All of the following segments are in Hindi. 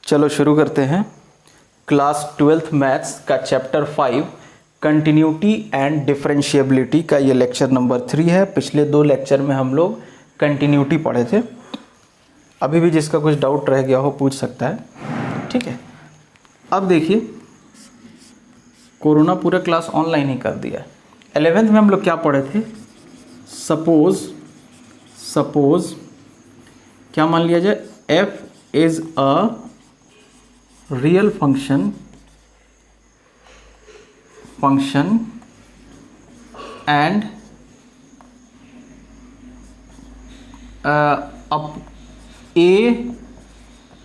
चलो शुरू करते हैं। क्लास 12th मैथ्स का चैप्टर 5 कंटिन्यूटी एंड डिफरेंशिएबिलिटी का ये लेक्चर नंबर 3 है। पिछले 2 लेक्चर में हम लोग कंटिन्यूटी पढ़े थे। अभी भी जिसका कुछ डाउट रह गया हो पूछ सकता है, ठीक है। अब देखिए, कोरोना पूरा क्लास ऑनलाइन ही कर दिया है। 11th में हम लोग क्या पढ़े थे? सपोज क्या मान लिया जाए, f is a real function and a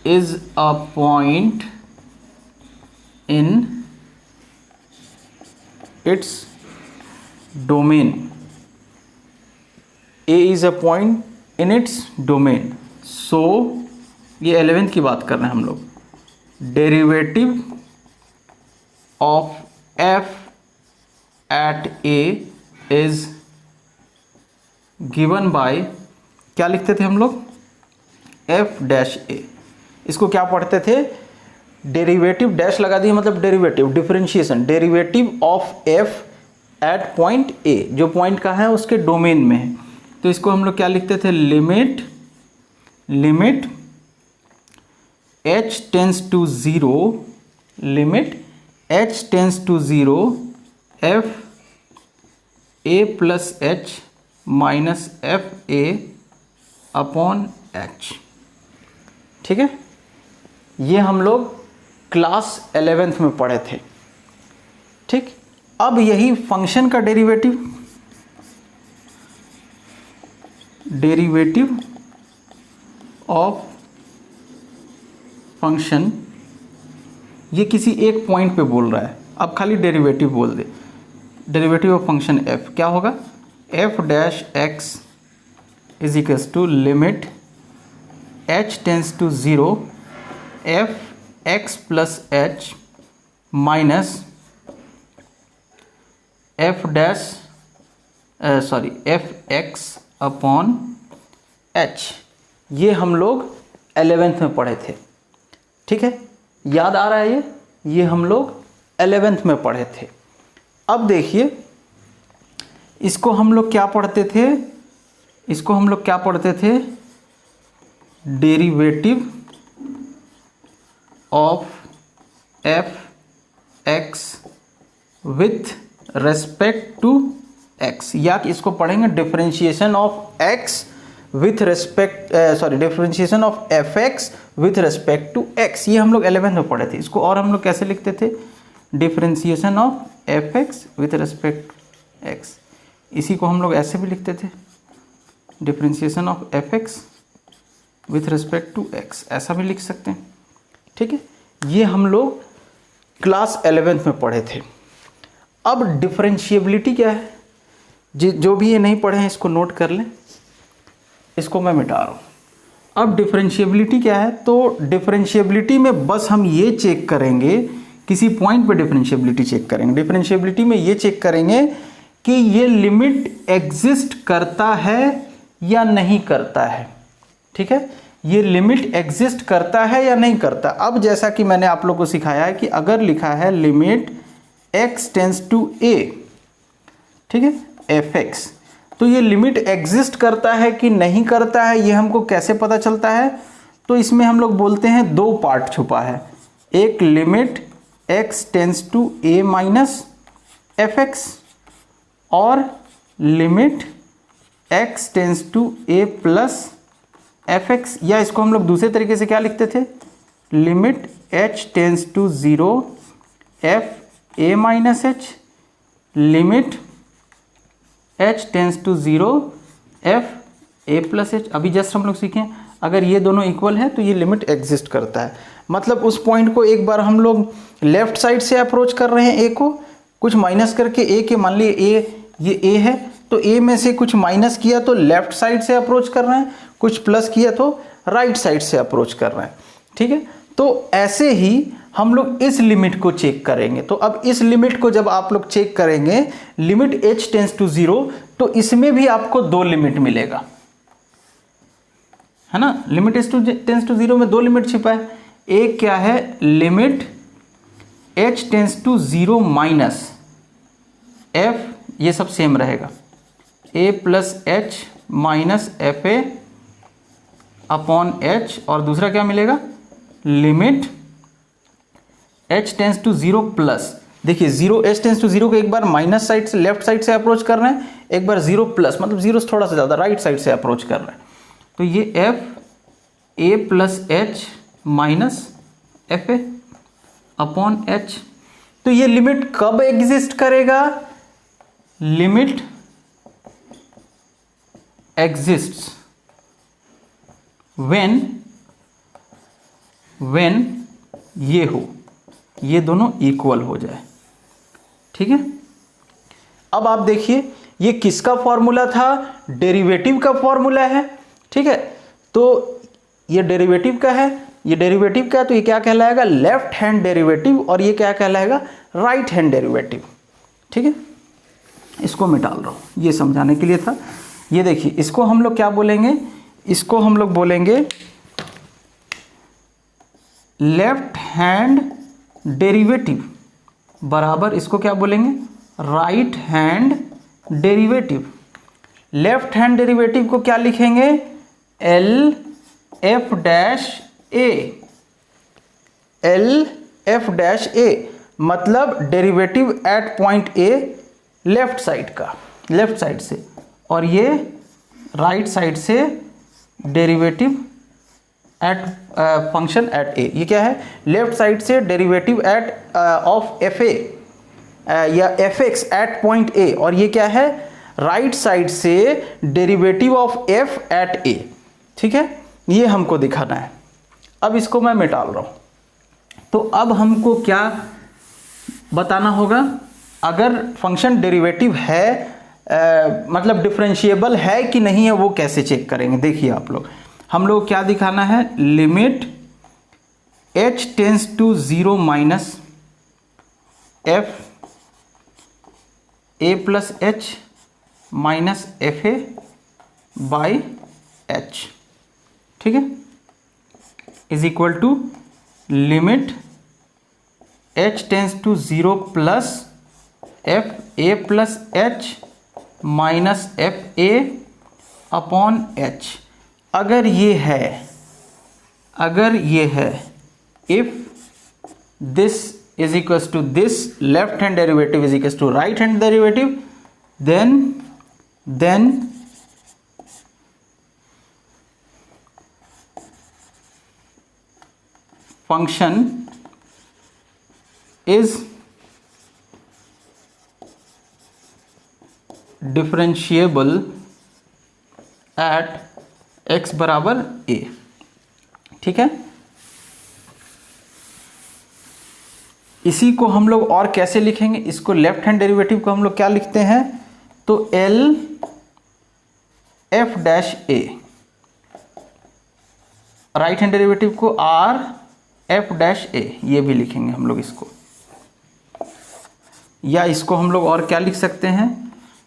is a point in its domain. A is a point in its domain. So ये 11th की बात कर रहे हैं हम लोग। Derivative of f at a is given by, क्या लिखते थे हम लोग? f dash a। इसको क्या पढ़ते थे? डेरिवेटिव डैश लगा दिए, मतलब derivative, differentiation, derivative of f at point a, जो पॉइंट का है उसके डोमेन में है। तो इसको हम लोग क्या लिखते थे? Limit h tends to 0, limit h tends to 0 f a plus h minus f a upon h, ठीक है। ये हम लोग क्लास 11th में पढ़े थे, ठीक। अब यही फंक्शन का डेरिवेटिव ऑफ फंक्शन, ये किसी एक पॉइंट पे बोल रहा है। अब खाली डेरिवेटिव बोल दे, डेरिवेटिव ऑफ फंक्शन f क्या होगा? f dash x is equals to limit h tends to 0 f x plus h minus f dash f x upon h। ये हम लोग 11th में पढ़े थे, ठीक है। याद आ रहा है? ये हम लोग 11th में पढ़े थे। अब देखिए, इसको हम लोग क्या पढ़ते थे? Derivative of f x with respect to x, या इसको पढ़ेंगे differentiation of x with respect, differentiation of F x with respect to x। ये हम लोग 11th में पढ़े थे। इसको और हम लोग कैसे लिखते थे? Differentiation of F x with respect x। इसी को हम लोग ऐसे भी लिखते थे, differentiation of F x with respect to x, ऐसा भी लिख सकते हैं, ठीक है। ये हम लोग क्लास 11th में पढ़े थे। अब डिफरेंशिएबिलिटी क्या है? जो भी ये नहीं पढ़े हैं इसको नोट कर लें, इसको मैं मिटा रहा हूँ। अब डिफरेंशिएबिलिटी क्या है? तो डिफरेंशिएबिलिटी में बस हम ये चेक करेंगे, किसी पॉइंट पे डिफरेंशिएबिलिटी चेक करेंगे। डिफरेंशिएबिलिटी में ये चेक करेंगे कि ये लिमिट एग्जिस्ट करता है या नहीं करता है, ठीक है। ये लिमिट एग्जिस्ट करता है या नहीं करता। अब जैसा कि मैंने आप लोग को सिखाया है कि अगर लिखा है limit x tends to a, ठीक है, एफ एक्स, तो ये लिमिट एग्जिस्ट करता है कि नहीं करता है, ये हमको कैसे पता चलता है? तो इसमें हम लोग बोलते हैं 2 पार्ट छुपा है। एक limit x tends to a minus F X, और limit x tends to a plus F X, या इसको हम लोग दूसरे तरीके से क्या लिखते थे? Limit h tends to 0 f a minus h, limit h tends to 0 f a plus h। अभी जस्ट हम लोग सीखें, अगर ये दोनों इक्वल है तो ये लिमिट एग्जिस्ट करता है। मतलब उस पॉइंट को एक बार हम लोग लेफ्ट साइड से अप्रोच कर रहे हैं, a को कुछ माइनस करके, a के मान लिए ये a है, तो a में से कुछ माइनस किया तो लेफ्ट साइड से अप्रोच कर रहे हैं, कुछ प्लस किया तो राइट साइड से अप्रोच कर रहे हैं, ठीक है। तो ऐसे ही हम लोग इस लिमिट को चेक करेंगे। तो अब इस लिमिट को जब आप लोग चेक करेंगे, लिमिट h टेंस टू 0, तो इसमें भी आपको 2 लिमिट मिलेगा, है ना। लिमिट टेंस टू 0 में 2 लिमिट छिपा है, एक क्या है, limit h tends to 0 minus f, ये सब सेम रहेगा, a plus H minus F A upon h, और दूसरा क्या मिलेगा, limit h tends to 0 plus, देखिए 0 h टेंस टू 0 को एक बार माइनस साइड से, लेफ्ट साइड से अप्रोच कर रहे हैं, एक बार 0 प्लस, मतलब 0 से थोड़ा सा ज़्यादा राइट साइड से अप्रोच कर रहे हैं, तो ये f a plus H minus F A upon h. तो ये लिमिट कब एग्जिस्ट करेगा, लिमिट एग्जिस्ट्स व्हेन ये हो, ये दोनों इक्वल हो जाए, ठीक है। अब आप देखिए ये किसका फॉर्मूला था, डेरिवेटिव का फॉर्मूला है, ठीक है। तो ये डेरिवेटिव का है, ये डेरिवेटिव का है, तो ये क्या कहलाएगा, लेफ्ट हैंड डेरिवेटिव, और ये क्या कहलाएगा, राइट हैंड डेरिवेटिव, ठीक है। इसको मैं डाल रहा हूँ, ये समझाने के लिए था। ये देखिए इसको हम लोग क्या बोलेंगे, इसको हम लोग बोलेंगे लेफ्ट हैंड डेरिवेटिव बराबर, इसको क्या बोलेंगे, right hand derivative. Left hand derivative को क्या लिखेंगे, L F dash A, L F dash A, मतलब derivative at point A left side का, लेफ्ट साइड से, और ये राइट साइड से derivative at function at A. ये क्या है, लेफ्ट साइड से derivative at of F A या F X at point A, और ये क्या है, राइट साइड से डेरिवेटिव ऑफ एफ एट ए, ठीक है। ये हमको दिखाना है। अब इसको मैं मिटा रहा हूँ, तो अब हमको क्या बताना होगा, अगर फंक्शन डेरिवेटिव है मतलब डिफरेंशिएबल है कि नहीं है, वो कैसे चेक करेंगे। देखिए आप लोग, हम लोग क्या दिखाना है, limit h tends to 0 minus F A plus H minus F a by h, ठीक है, is equal to limit h tends to 0 plus f A plus H minus F A upon h. अगर ये है, if this is equals to this, left hand derivative is equals to right hand derivative, then function is differentiable at x बराबर a, ठीक है। इसी को हम लोग और कैसे लिखेंगे, इसको लेफ्ट हैंड डेरिवेटिव को हम लोग क्या लिखते हैं, तो l f dash a, right hand derivative को r f डैश a, ये भी लिखेंगे हम लोग इसको। या इसको हम लोग और क्या लिख सकते हैं,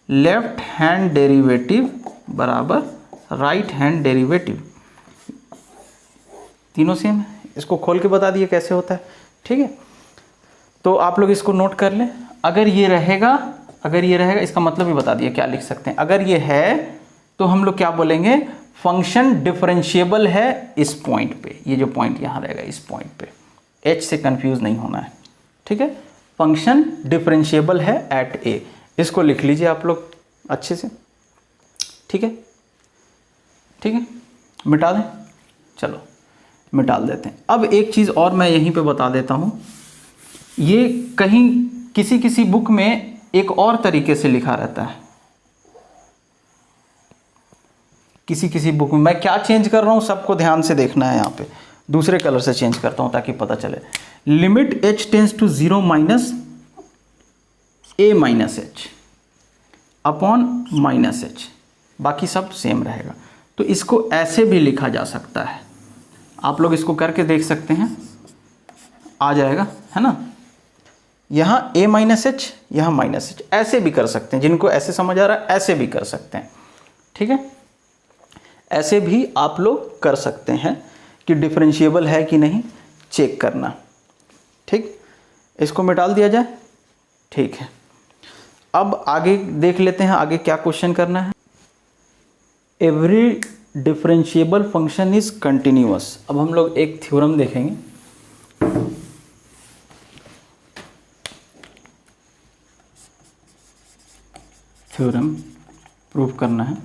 लेफ्ट हैंड डेरिवेटिव बराबर राइट हैंड डेरिवेटिव, तीनों सेम है। इसको खोल के बता दिए कैसे होता है, ठीक है। तो आप लोग इसको नोट कर लें। अगर ये रहेगा, इसका मतलब भी बता दिए क्या लिख सकते हैं। अगर ये है तो हम लोग क्या बोलेंगे, फंक्शन डिफरेंशिएबल है इस पॉइंट पे, ये जो पॉइंट यहाँ रहेगा इस पॉइंट पे, h से कंफ्यूज नहीं होना है, ठीक है। फंक्शन डिफरेंशिएबल है एट a, इसको लिख लीजिए आप लोग अच्छे से, ठीक है, ठीक है। मिटा दें, चलो मिटा देते हैं। अब एक चीज़ और मैं यहीं पे बता देता हूँ, ये कहीं किसी बुक में एक और तरीके से लिखा रहता है, किसी बुक में। मैं क्या चेंज कर रहा हूँ सबको ध्यान से देखना है, यहाँ पे दूसरे कलर से चेंज करता हूँ ताकि पता चले। Limit h tends to 0 minus a minus h upon minus h, बाकी सब सेम रहेगा। तो इसको ऐसे भी लिखा जा सकता है, आप लोग इसको करके देख सकते हैं, आ जाएगा, है ना। यहाँ a माइनस एच, यहाँ माइनस एच, ऐसे भी कर सकते हैं। जिनको ऐसे समझ आ रहा है ऐसे भी कर सकते हैं, ठीक है। ऐसे भी आप लोग कर सकते हैं कि डिफरेंशिएबल है कि नहीं चेक करना। ठीक, इसको मिटा दिया जाए। ठीक है, अब आगे देख लेते हैं आगे क्या क्वेश्चन करना है। Every differentiable function is continuous. अब हम लोग एक थ्योरम देखेंगे। थ्योरम प्रूव करना है।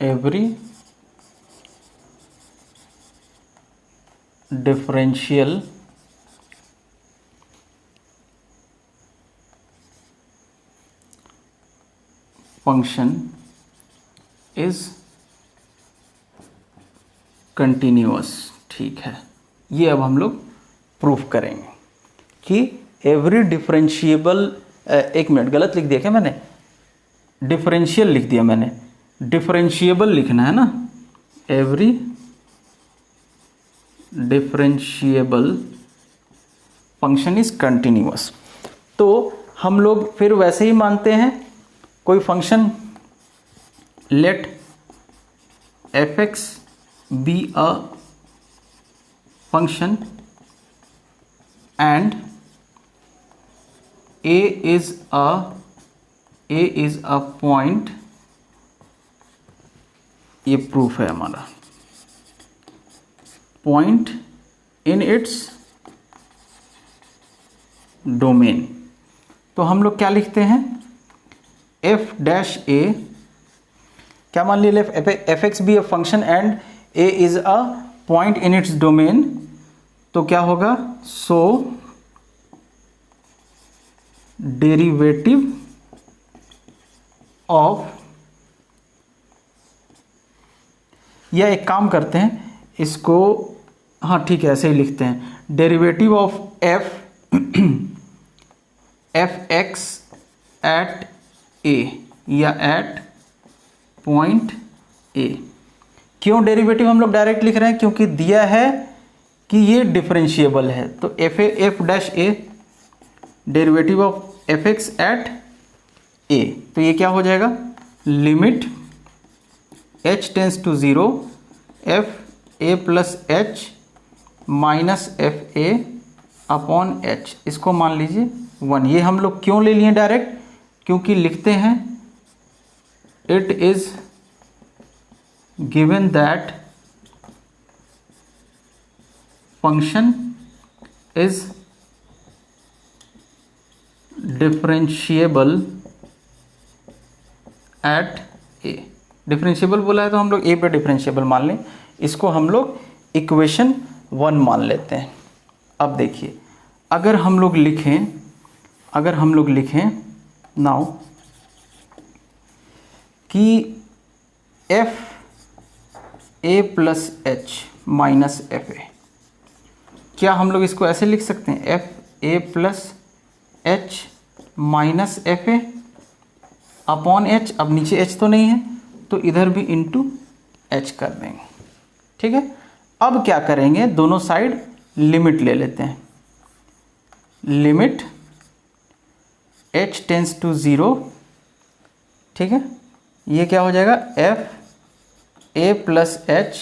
Every differential function is continuous. ठीक है, ये अब हम लोग प्रूफ करेंगे कि एवरी डिफरेंशिएबल, एक मिनट गलत लिख दिया क्या मैंने, डिफरेंशियल लिख दिया मैंने, डिफरेंशिएबल लिखना है ना। Every differentiable function is continuous. तो हम लोग फिर वैसे ही मानते हैं, कोई function let f x be a function and a is a point, ये प्रूफ है हमारा, पॉइंट इन इट्स डोमेन। तो हम लोग क्या लिखते हैं, एफ डैश ए, क्या मान लिया, F x be a function and a is a point in its domain. तो क्या होगा, सो डेरिवेटिव ऑफ, या एक काम करते हैं इसको, हाँ ठीक है ऐसे ही लिखते हैं, derivative of F X at A या एट पॉइंट ए। क्यों डेरिवेटिव हम लोग डायरेक्ट लिख रहे हैं, क्योंकि दिया है कि ये डिफरेंशिएबल है। तो F dash A derivative of F X at A, तो ये क्या हो जाएगा, limit h tends to 0 F A plus H minus F A upon H, इसको मान लीजिए 1। ये हम लोग क्यों ले लिए डायरेक्ट, क्योंकि लिखते हैं it is given that function is differentiable eight A. Differentiable बोला है तो हम लोग ए पे डिफरेंशिएबल मान लें, इसको हम लोग इक्वेशन 1 मान लेते हैं। अब देखिए, अगर हम लोग लिखें नाउ कि F A plus H minus F A, क्या हम लोग इसको ऐसे लिख सकते हैं, F A plus H minus F A upon H. अब नीचे एच तो नहीं है तो इधर भी इंटू एच कर देंगे। ठीक है, अब क्या करेंगे, दोनों साइड लिमिट ले लेते हैं, लिमिट h टेंस टू 0। ठीक है, ये क्या हो जाएगा, f A plus H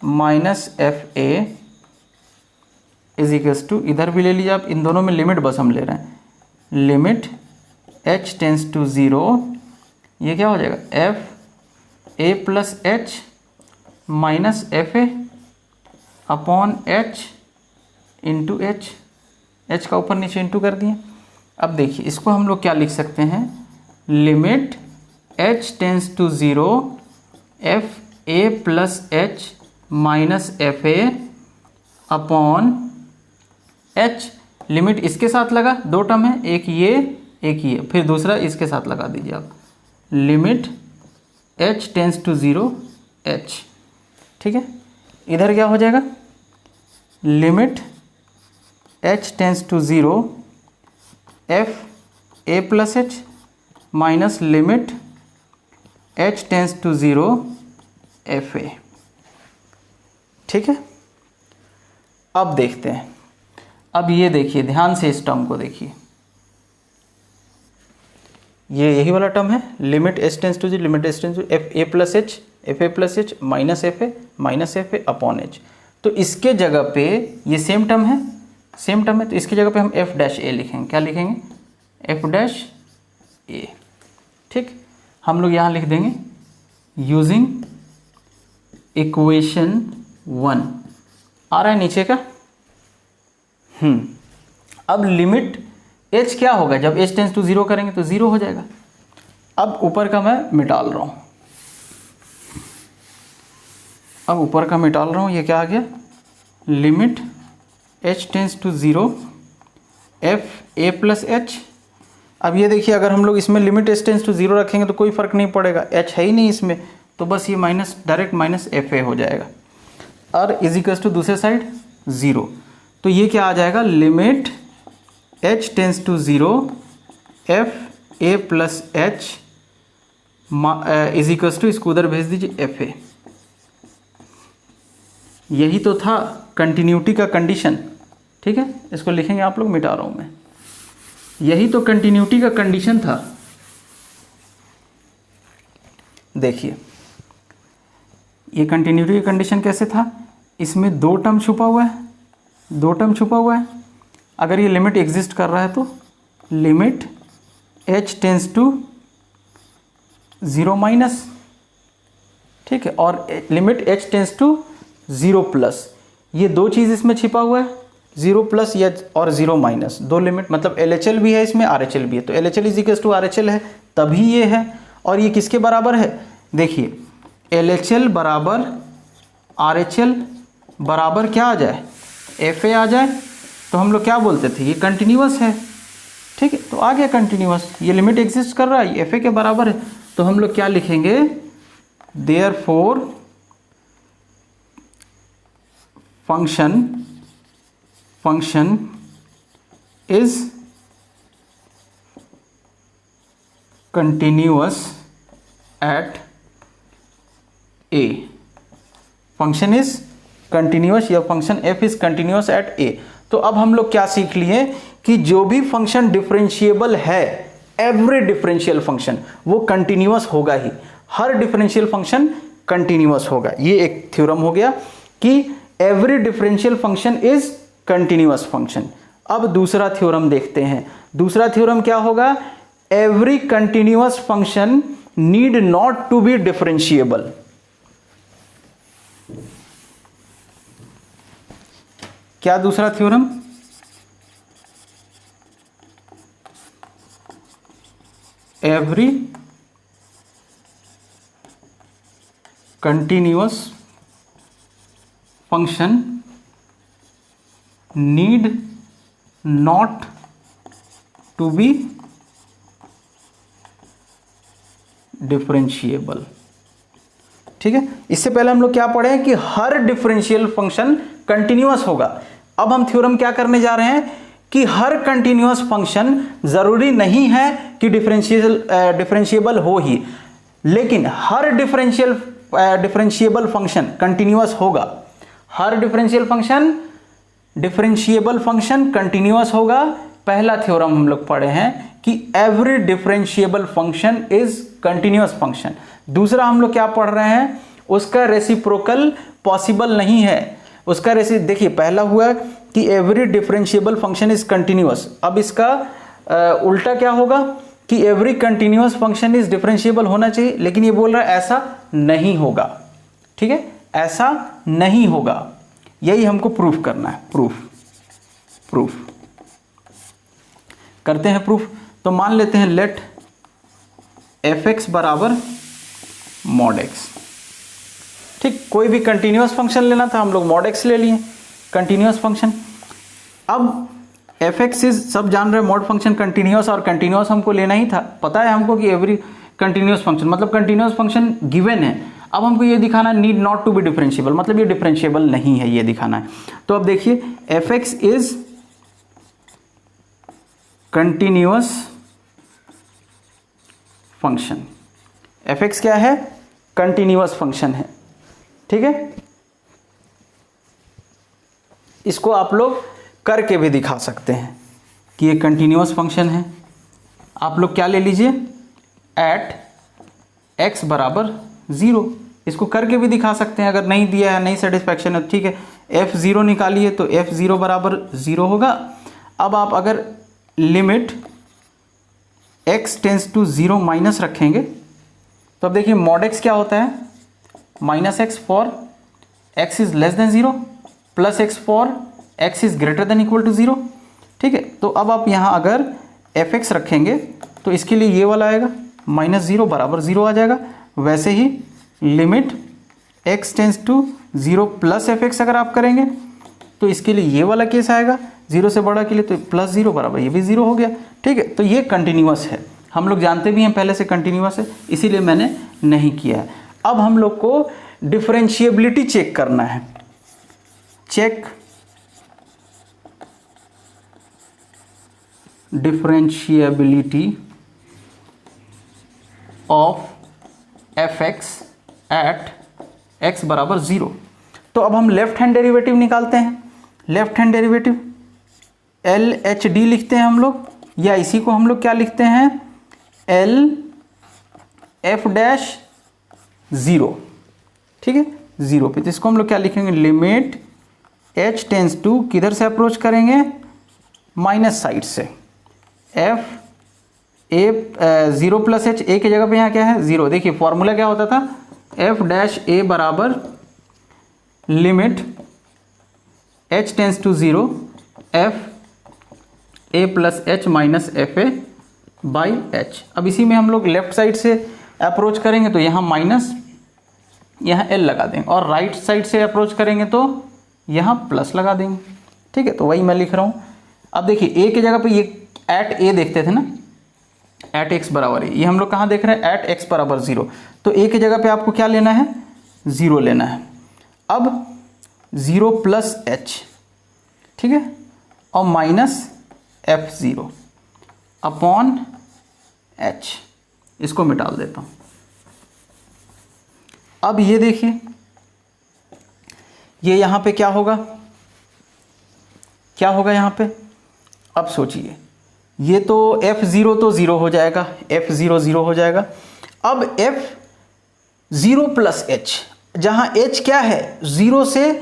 minus F a is equals to, इधर भी ले लीजिए आप, इन दोनों में लिमिट बस हम ले रहे हैं, लिमिट h टेंस टू 0, ये क्या हो जाएगा, f A plus H minus F A upon H into H, H का ऊपर नीचे इंटू कर दिए। अब देखिए इसको हम लोग क्या लिख सकते हैं, limit h tends to 0 F A plus H minus F A upon h, limit इसके साथ लगा, दो टर्म है, एक ये, फिर दूसरा इसके साथ लगा दीजिए आप, limit h tends to 0 h। ठीक है, इधर क्या हो जाएगा, limit h tends to 0 F A plus H minus limit h tends to 0 F a. ठीक है, अब देखते हैं, अब ये देखिए ध्यान से इस टर्म को देखिए, ये यही वाला टर्म है, limit h tends to 0 limit h tends to f A plus H minus F a minus F A upon h. तो इसके जगह पे ये सेम टर्म है तो इसकी जगह पे हम एफ डैश ए लिखेंगे। क्या लिखेंगे? एफ डैश ए। ठीक, हम लोग यहाँ लिख देंगे यूजिंग इक्वेशन 1। आ रहा है नीचे का? अब लिमिट h क्या होगा? जब h टेंस टू 0 करेंगे तो 0 हो जाएगा। अब ऊपर का मैं मिटाल रहा हूँ, ये क्या आ गया? Limit h tends to 0 F A plus h. अब ये देखिए, अगर हम लोग इसमें लिमिट h टेंस टू 0 रखेंगे तो कोई फ़र्क नहीं पड़ेगा, h है ही नहीं इसमें, तो बस ये minus direct minus F a हो जाएगा। और इज इक्वल्स टू दूसरे साइड 0, तो ये क्या आ जाएगा? Limit h tends to 0 F A plus h is equals to, इसको उधर भेज दीजिए, एफ ए। यही तो था कंटिन्यूटी का कंडीशन। ठीक है, इसको लिखेंगे आप लोग, मिटा रहा हूँ मैं। यही तो कंटिन्यूटी का कंडीशन था। देखिए, ये कंटिन्यूटी का कंडीशन कैसे था? इसमें दो टर्म छुपा हुआ है। अगर ये लिमिट एग्जिस्ट कर रहा है तो limit h tends to 0 minus, ठीक है, और limit h tends to 0 plus, ये दो चीज़ इसमें छिपा हुआ है, 0 प्लस या और 0 माइनस, दो लिमिट, मतलब LHL भी है इसमें, RHL भी है। तो LHL is equals to RHL है, तभी ये है। और ये किसके बराबर है? देखिए, LHL बराबर RHL बराबर क्या आ जाए? FA आ जाए। तो हम लोग क्या बोलते थे? ये कंटिन्यूअस है। ठीक है, तो आ गया कंटिन्यूअस, ये लिमिट एग्जिस्ट कर रहा है, ये FA के बराबर है। तो हम लोग क्या लिखेंगे? Therefore function is continuous at a. Function is continuous, या function f is continuous at a। तो अब हम लोग क्या सीख लिए कि जो भी फंक्शन डिफरेंशिएबल है, एवरी डिफरेंशियल फंक्शन वो कंटिन्यूअस होगा ही, हर डिफरेंशियल फंक्शन कंटिन्यूअस होगा। ये एक थ्योरम हो गया कि every differential function is continuous function. अब दूसरा थ्योरम देखते हैं। दूसरा थ्योरम क्या होगा? Every continuous function need not to be differentiable. क्या दूसरा theorem? Every continuous function need not to be differentiable. ठीक है, इससे पहले हम लोग क्या पढ़े हैं कि हर डिफरेंशियल फंक्शन कंटिन्यूअस होगा। अब हम थ्योरम क्या करने जा रहे हैं कि हर कंटिन्यूअस फंक्शन जरूरी नहीं है कि डिफरेंशिएबल हो ही, लेकिन हर डिफरेंशिएबल फंक्शन कंटिन्यूअस होगा। हर डिफरेंशिएबल फंक्शन कंटिन्यूअस होगा। पहला थ्योरम हम लोग पढ़े हैं कि every differentiable function is continuous function. दूसरा हम लोग क्या पढ़ रहे हैं? उसका रेसिप्रोकल पॉसिबल नहीं है। उसका देखिए, पहला हुआ कि every differentiable function is continuous. अब इसका उल्टा क्या होगा कि every continuous function is differentiable होना चाहिए, लेकिन ये बोल रहा है ऐसा नहीं होगा। ठीक है, ऐसा नहीं होगा, यही हमको प्रूफ करना है। प्रूफ करते हैं प्रूफ। तो मान लेते हैं लेट fx बराबर mod x। ठीक, कोई भी कंटिन्यूअस फंक्शन लेना था, हम लोग mod x ले लिए, कंटिन्यूअस फंक्शन। अब fx इज, सब जान रहे हैं मॉड फंक्शन कंटिन्यूअस, और कंटिन्यूअस हमको लेना ही था। पता है हमको कि एवरी कंटिन्यूअस फंक्शन मतलब कंटिन्यूअस फंक्शन गिवन है। अब हमको ये दिखाना need not to be differentiable, मतलब ये डिफरेंशिएबल नहीं है, ये दिखाना है। तो अब देखिए, fx is continuous function. fx क्या है? कंटिन्यूअस फंक्शन है। ठीक है, इसको आप लोग करके भी दिखा सकते हैं कि ये कंटिन्यूअस फंक्शन है। आप लोग क्या ले लीजिए? एट x बराबर 0, इसको करके भी दिखा सकते हैं, अगर नहीं दिया है, नहीं सेटिस्फैक्शन है, ठीक है, f0 निकालिए तो f0 बराबर 0 होगा। अब आप अगर limit x tends to 0 minus रखेंगे तो अब देखिए मॉड x क्या होता है, minus x for x is less than 0 plus x for x is greater than equal to 0, ठीक है। तो अब आप यहाँ अगर fx रखेंगे तो इसके लिए ये वाला आएगा माइनस 0 बराबर 0 आ जाएगा। वैसे ही limit x tends to 0 plus fx अगर आप करेंगे तो इसके लिए ये वाला केस आएगा, 0 से बड़ा के लिए तो प्लस 0 बराबर ये भी 0 हो गया, ठीक है। तो ये कंटिन्यूअस है, हम लोग जानते भी हैं पहले से कंटिन्यूअस है, इसीलिए मैंने नहीं किया है। अब हम लोग को डिफरेंशिएबिलिटी चेक करना है। Check differentiability of fx at x बराबर 0। तो अब हम लेफ्ट हैंड डेरिवेटिव निकालते हैं। लेफ्ट हैंड डेरिवेटिव LHD लिखते हैं हम लोग, या इसी को हम लोग क्या लिखते हैं, LF डैश 0, ठीक है, 0 पे। तो इसको हम लोग क्या लिखेंगे, लिमिट h टेंस टू किधर से अप्रोच करेंगे, माइनस साइड से, f a 0 plus h, a की जगह पे यहाँ क्या है 0। देखिए फॉर्मूला क्या होता था, f डैश a बराबर limit h tends to 0 f a plus h minus F a by h. अब इसी में हम लोग लेफ्ट साइड से अप्रोच करेंगे तो यहाँ माइनस, यहाँ l लगा देंगे, और राइट साइड से अप्रोच करेंगे तो यहाँ प्लस लगा देंगे, ठीक है। तो वही मैं लिख रहा हूँ। अब देखिए a की जगह पे ये एट a देखते थे ना, एट x बराबर है, ये हम लोग कहाँ देख रहे हैं, एट x बराबर 0। तो a की जगह पे आपको क्या लेना है, 0 लेना है। अब 0 प्लस h, ठीक है, और माइनस f0 अपॉन h, इसको मिटा देता हूँ। अब ये देखिए, ये यहाँ पे क्या होगा, क्या होगा यहाँ पे, अब सोचिए, ये तो f0 तो 0 हो जाएगा, f0 0 हो जाएगा। अब f0 प्लस h, जहाँ h क्या है, 0 से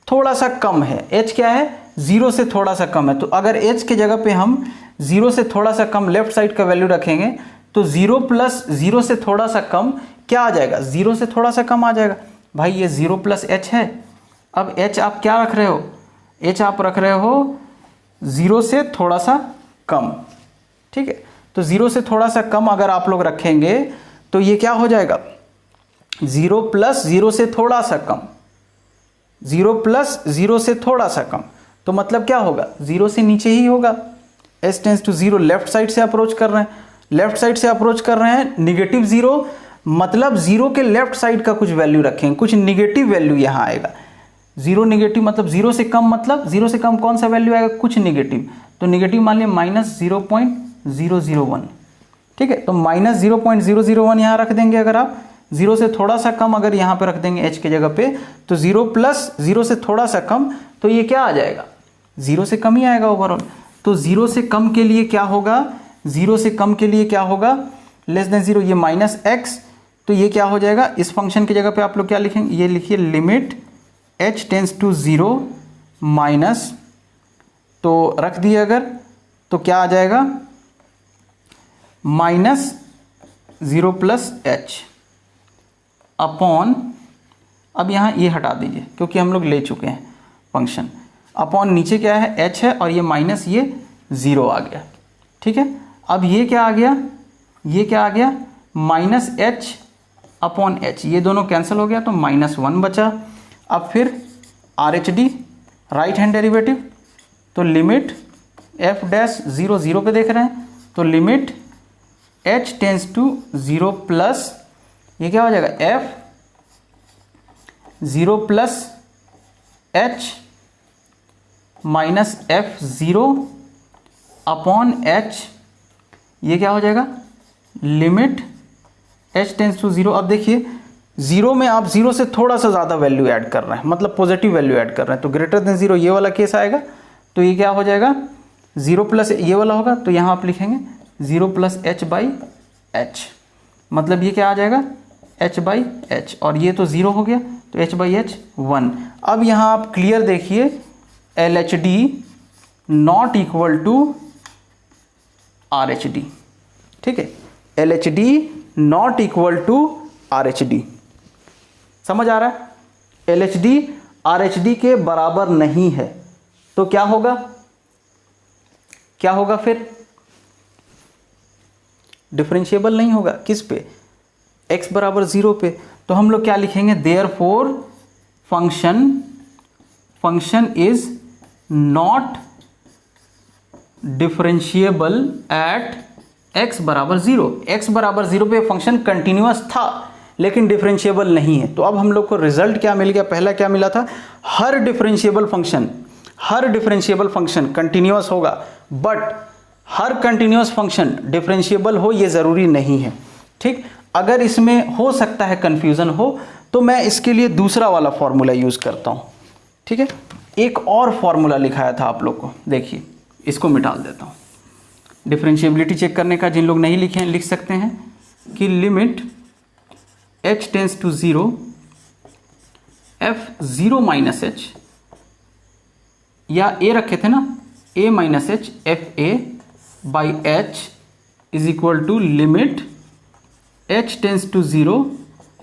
थोड़ा सा कम है, h क्या है, 0 से थोड़ा सा कम है। तो अगर h की जगह पे हम 0 से थोड़ा सा कम लेफ्ट साइड का वैल्यू रखेंगे तो 0 प्लस 0 से थोड़ा सा कम क्या आ जाएगा, 0 से थोड़ा सा कम आ जाएगा। भाई ये 0 प्लस h है। अब h आप क्या रख रहे हो, h आप रख रहे हो 0 से थोड़ा सा कम, ठीक है। तो 0 से थोड़ा सा कम अगर आप लोग रखेंगे तो ये क्या हो जाएगा, 0 प्लस 0 से थोड़ा सा कम, 0 प्लस 0 से थोड़ा सा कम, तो मतलब क्या होगा, 0 से नीचे ही होगा। s tends to 0, left side से अप्रोच कर रहे हैं, लेफ्ट साइड से अप्रोच कर रहे हैं, निगेटिव 0 मतलब 0 के लेफ्ट साइड का कुछ वैल्यू रखेंगे, कुछ निगेटिव वैल्यू यहाँ आएगा। 0 निगेटिव मतलब 0 से कम, मतलब 0 से कम कौन सा वैल्यू आएगा, कुछ निगेटिव। तो निगेटिव मान लिया माइनस 0.001, ठीक है। तो माइनस 0.001 यहाँ रख देंगे। अगर आप 0 से थोड़ा सा कम अगर यहाँ पे रख देंगे h की जगह पे, तो 0 प्लस 0 से थोड़ा सा कम, तो ये क्या आ जाएगा, 0 से कम ही आएगा ओवरऑल। तो 0 से कम के लिए क्या होगा, 0 से कम के लिए क्या होगा, लेस देन 0, ये माइनस x, तो ये क्या हो जाएगा, इस फंक्शन की जगह पे आप लोग क्या लिखेंगे, ये लिखिए limit h tends to 0 minus, तो रख दिए अगर, तो क्या आ जाएगा, माइनस 0 प्लस h अपॉन, अब यहाँ ये हटा दीजिए क्योंकि हम लोग ले चुके हैं फंक्शन, अपॉन नीचे क्या है h है, और ये माइनस ये 0 आ गया, ठीक है। अब ये क्या आ गया, ये क्या आ गया, माइनस h अपॉन h, ये दोनों कैंसिल हो गया तो -1 बचा। अब फिर RHD राइट हैंड डेरिवेटिव, तो लिमिट f डैश 0 0 पे देख रहे हैं, तो limit h tends to 0 plus, ये क्या हो जाएगा, f 0 plus h minus f0 upon h, ये क्या हो जाएगा, लिमिट h टेंस टू 0। अब देखिए 0 में आप 0 से थोड़ा सा ज़्यादा वैल्यू ऐड कर रहे हैं, मतलब पॉजिटिव वैल्यू ऐड कर रहे हैं, तो ग्रेटर देन 0 ये वाला केस आएगा। तो ये क्या हो जाएगा, 0 प्लस ये वाला होगा, तो यहाँ आप लिखेंगे 0 प्लस h बाई h, मतलब ये क्या आ जाएगा, h बाई एच, और ये तो 0 हो गया तो h बाई एच 1। अब यहाँ आप क्लियर देखिए L H D not equal to R H D, ठीक है, L H D not equal to R H D, समझ आ रहा है? L H D R H D के बराबर नहीं है तो क्या होगा, क्या होगा फिर? डिफरेंशिएबल नहीं होगा। किस पे? x बराबर 0 पे। तो हम लोग क्या लिखेंगे, therefore function is not differentiable at x बराबर 0। x बराबर 0 पे फंक्शन कंटिन्यूअस था लेकिन डिफरेंशिएबल नहीं है। तो अब हम लोग को रिजल्ट क्या मिल गया? पहला क्या मिला था, हर डिफरेंशिएबल फंक्शन कंटिन्यूअस होगा, but her continuous function differentiable हो ये ज़रूरी नहीं है, ठीक। अगर इसमें हो सकता है कन्फ्यूज़न हो तो मैं इसके लिए दूसरा वाला फॉर्मूला यूज़ करता हूँ, ठीक है। एक और फॉर्मूला लिखाया था आप लोग को, देखिए इसको मिटा देता हूँ। डिफरेंशिएबिलिटी चेक करने का जिन लोग नहीं लिखे हैं लिख सकते हैं कि limit h tends to 0 f 0 minus h, या a रखे थे ना, a minus h f a by h is equal to limit h tends to 0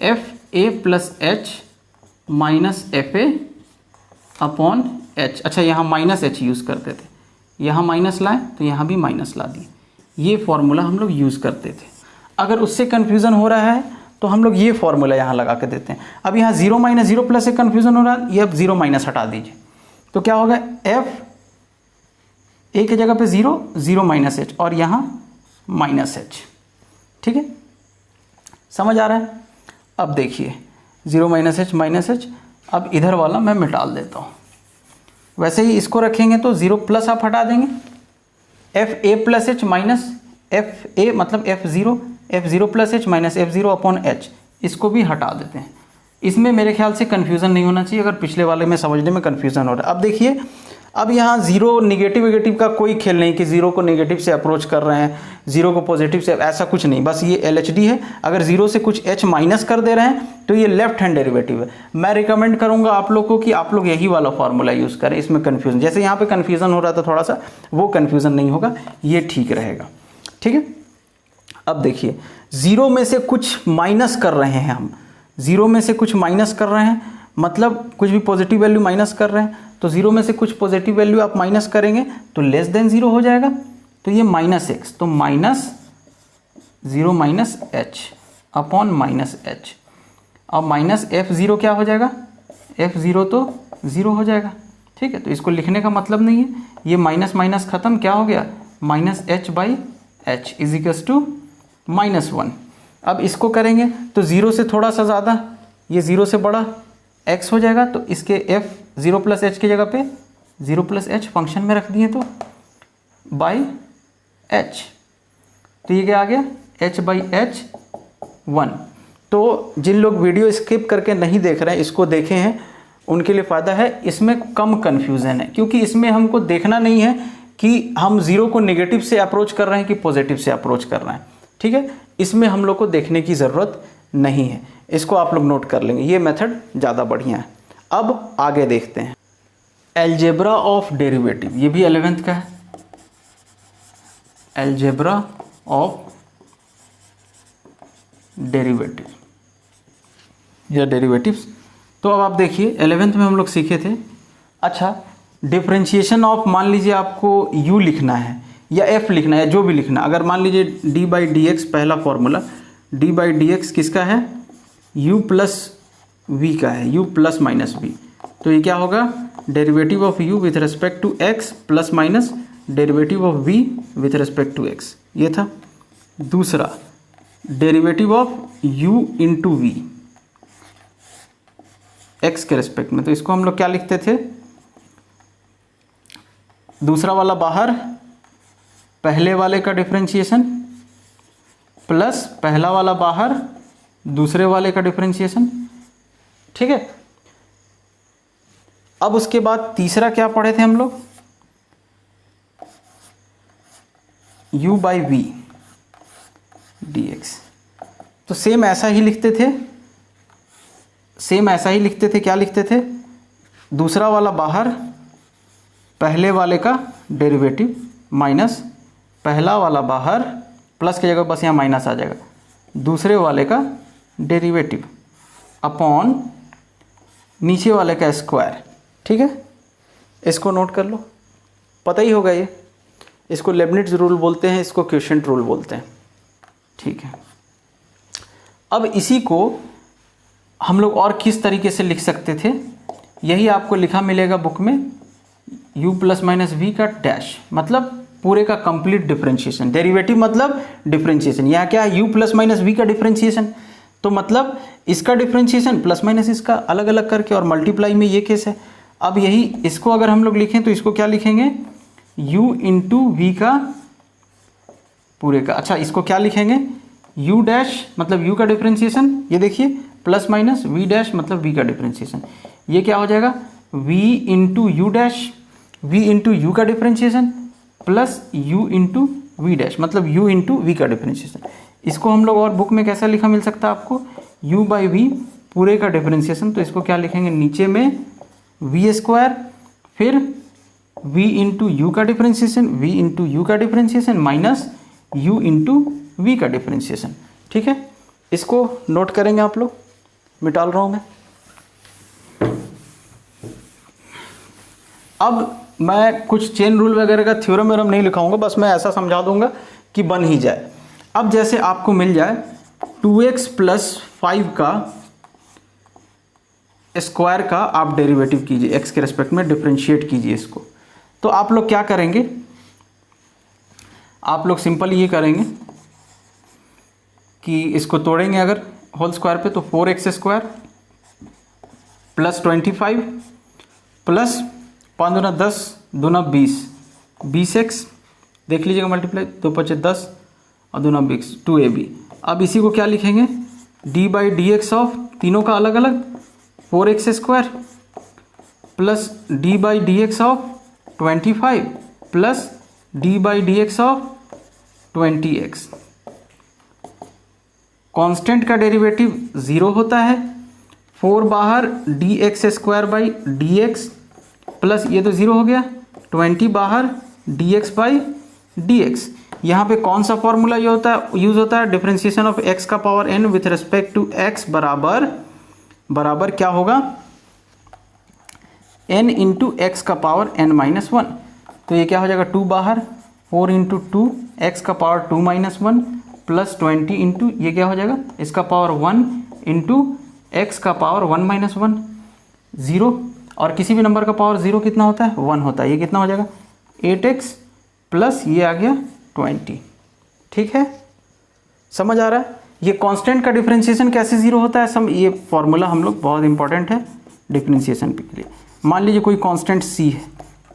F A plus H minus F A upon h. अच्छा, यहाँ माइनस एच यूज़ करते थे, यहाँ माइनस लाए तो यहाँ भी माइनस ला दिए। ये फॉर्मूला हम लोग यूज़ करते थे। अगर उससे कन्फ्यूज़न हो रहा है तो हम लोग ये फॉर्मूला यहाँ लगा के देते हैं। अब यहाँ 0 माइनस 0 प्लस से कन्फ्यूज़न हो रहा है, ये अब 0 माइनस हटा दीजिए तो क्या होगा, एफ ए की जगह पे 0 0 माइनस एच और यहाँ माइनस एच, ठीक है, समझ आ रहा है? अब देखिए 0 माइनस एच, अब इधर वाला मैं मिटा देता हूँ। वैसे ही इसको रखेंगे तो 0 प्लस आप हटा देंगे, f A plus H minus F a मतलब f zero plus H minus f zero upon H, इसको भी हटा देते हैं। इसमें मेरे ख्याल से कन्फ्यूज़न नहीं होना चाहिए, अगर पिछले वाले में समझने में कन्फ्यूज़न हो रहा है। अब देखिए, अब यहाँ 0 निगेटिव का कोई खेल नहीं कि 0 को नेगेटिव से अप्रोच कर रहे हैं, 0 को पॉजिटिव से, ऐसा कुछ नहीं। बस ये एल एच डी है, अगर 0 से कुछ h माइनस कर दे रहे हैं तो ये लेफ्ट हैंड डेरिवेटिव है। मैं रिकमेंड करूँगा आप लोग को कि आप लोग यही वाला फॉर्मूला यूज़ करें, इसमें कन्फ्यूजन, जैसे यहाँ पे कन्फ्यूज़न हो रहा था थोड़ा सा, वो कन्फ्यूज़न नहीं होगा, ये ठीक रहेगा, ठीक है। अब देखिए 0 में से कुछ माइनस कर रहे हैं हम, 0 में से कुछ माइनस कर रहे हैं मतलब कुछ भी पॉजिटिव वैल्यू माइनस कर रहे हैं, तो 0 में से कुछ पॉजिटिव वैल्यू आप माइनस करेंगे तो लेस देन 0 हो जाएगा, तो ये माइनस एक्स, तो minus 0 minus h upon minus H. अब माइनस एफ ज़ीरो क्या हो जाएगा, एफ ज़ीरो तो 0 हो जाएगा, ठीक है। तो इसको लिखने का मतलब नहीं है, ये माइनस माइनस ख़त्म, क्या हो गया, minus h by h is equals to -1। अब इसको करेंगे तो 0 से थोड़ा सा ज़्यादा, ये 0 से बड़ा x हो जाएगा, तो इसके f 0 प्लस एच की जगह पे 0 प्लस एच फंक्शन में रख दिए तो बाई h, तो ये क्या आ गया, h बाई एच 1। तो जिन लोग वीडियो स्किप करके नहीं देख रहे हैं, इसको देखे हैं, उनके लिए फ़ायदा है। इसमें कम कन्फ्यूज़न है क्योंकि इसमें हमको देखना नहीं है कि हम 0 को नेगेटिव से अप्रोच कर रहे हैं कि पॉजिटिव से अप्रोच कर रहे हैं, ठीक है। इसमें हम लोग को देखने की ज़रूरत नहीं है, इसको आप लोग नोट कर लेंगे, ये मेथड ज़्यादा बढ़िया है। अब आगे देखते हैं, अलजेब्रा ऑफ डेरिवेटिव, ये भी 11th का है, अलजेब्रा ऑफ डेरिवेटिव या डेरिवेटिव्स। तो अब आप देखिए 11th में हम लोग सीखे थे, अच्छा डिफरेंशिएशन ऑफ, मान लीजिए आपको u लिखना है या f लिखना है, जो भी लिखना, अगर मान लीजिए d बाई डी एक्स, पहला formula d by D x किसका है, u प्लस v का है, u प्लस माइनस v, तो ये क्या होगा, derivative of u with respect to x plus minus derivative of v with respect to x, ये था। दूसरा derivative of u into v x के रेस्पेक्ट में, तो इसको हम लोग क्या लिखते थे, दूसरा वाला बाहर, पहले वाले का डिफरेंशिएशन प्लस पहला वाला बाहर, दूसरे वाले का डिफरेंशिएशन, ठीक है। अब उसके बाद तीसरा क्या पढ़े थे हम लोग, u by v d x. तो सेम ऐसा ही लिखते थे, क्या लिखते थे, दूसरा वाला बाहर, पहले वाले का डेरिवेटिव माइनस पहला वाला बाहर, प्लस की जगह बस यहाँ माइनस आ जाएगा, दूसरे वाले का डेरिवेटिव अपॉन नीचे वाले का स्क्वायर। ठीक है, इसको नोट कर लो, पता ही होगा ये, इसको लेबनिट्ज़ रूल बोलते हैं, इसको क्वोशिएंट रूल बोलते हैं। ठीक है, अब इसी को हम लोग और किस तरीके से लिख सकते थे, यही आपको लिखा मिलेगा बुक में, u प्लस माइनस वी का डैश, मतलब पूरे का कंप्लीट डिफरेंशिएशन, डेरिवेटिव मतलब डिफरेंशिएशन। यहाँ क्या है, u प्लस माइनस वी का डिफरेंशिएशन, तो मतलब इसका डिफरेंशिएशन प्लस माइनस इसका अलग अलग करके, और मल्टीप्लाई में ये केस है। अब यही इसको अगर हम लोग लिखें तो इसको क्या लिखेंगे, u इंटू वी का पूरे का, अच्छा इसको क्या लिखेंगे, u डैश मतलब u का डिफरेंशिएशन, ये देखिए प्लस माइनस v डैश मतलब v का डिफरेंशिएशन, ये क्या हो जाएगा v into u dash, v into u का differentiation plus u into v dash मतलब u इंटू वी का डिफरेंशिएशन। इसको हम लोग और बुक में कैसा लिखा मिल सकता है आपको, u बाई वी पूरे का डिफरेंशिएशन, तो इसको क्या लिखेंगे, नीचे में वी स्क्वायर, फिर v इंटू यू का डिफरेंशिएशन, v इंटू यू का differentiation minus u into v का डिफरेंशिएशन। ठीक है, इसको नोट करेंगे आप लोग, मिटाल रहा हूँ मैं। अब मैं कुछ चेन रूल वगैरह का थ्योरम व्योरम नहीं लिखाऊंगा, बस मैं ऐसा समझा दूंगा कि बन ही जाए। अब जैसे आपको मिल जाए 2x प्लस 5 का स्क्वायर का आप डेरिवेटिव कीजिए, x के रेस्पेक्ट में डिफरेंशिएट कीजिए इसको, तो आप लोग क्या करेंगे, आप लोग सिंपल ये करेंगे कि इसको तोड़ेंगे अगर होल स्क्वायर पे, तो 4x स्क्वायर प्लस 25 प्लस 5 दूना 10 दूना 20, 20x देख लीजिएगा मल्टीप्लाई, 2 5 10 और दूना 20, 2ab। अब इसी को क्या लिखेंगे, d by D x of तीनों का अलग अलग 4x square plus d by D x of 25 plus d by D x of 20x। Constant का डेरिवेटिव 0 होता है, 4 बाहर D x square by D x plus ये तो 0 हो गया, 20 बाहर D x by D x. यहाँ पे कौन सा फॉर्मूला ये होता है, यूज होता है, डिफरेंशिएशन ऑफ x का power n with respect to x बराबर क्या होगा, n इंटू एक्स का पावर n माइनस 1। तो ये क्या हो जाएगा, 2 बाहर 4 इंटू 2 एक्स का पावर 2 माइनस 1 प्लस 20 इंटू ये क्या हो जाएगा, इसका पावर 1 इंटू एक्स का पावर 1 माइनस 1 0, और किसी भी नंबर का पावर 0 कितना होता है, 1 होता है। ये कितना हो जाएगा 8x प्लस ये आ गया 20। ठीक है, समझ आ रहा है। ये कांस्टेंट का डिफरेंशिएशन कैसे 0 होता है, ये फॉर्मूला हम लोग बहुत इंपॉर्टेंट है डिफरेंशिएशन के लिए। मान लीजिए कोई कांस्टेंट c है,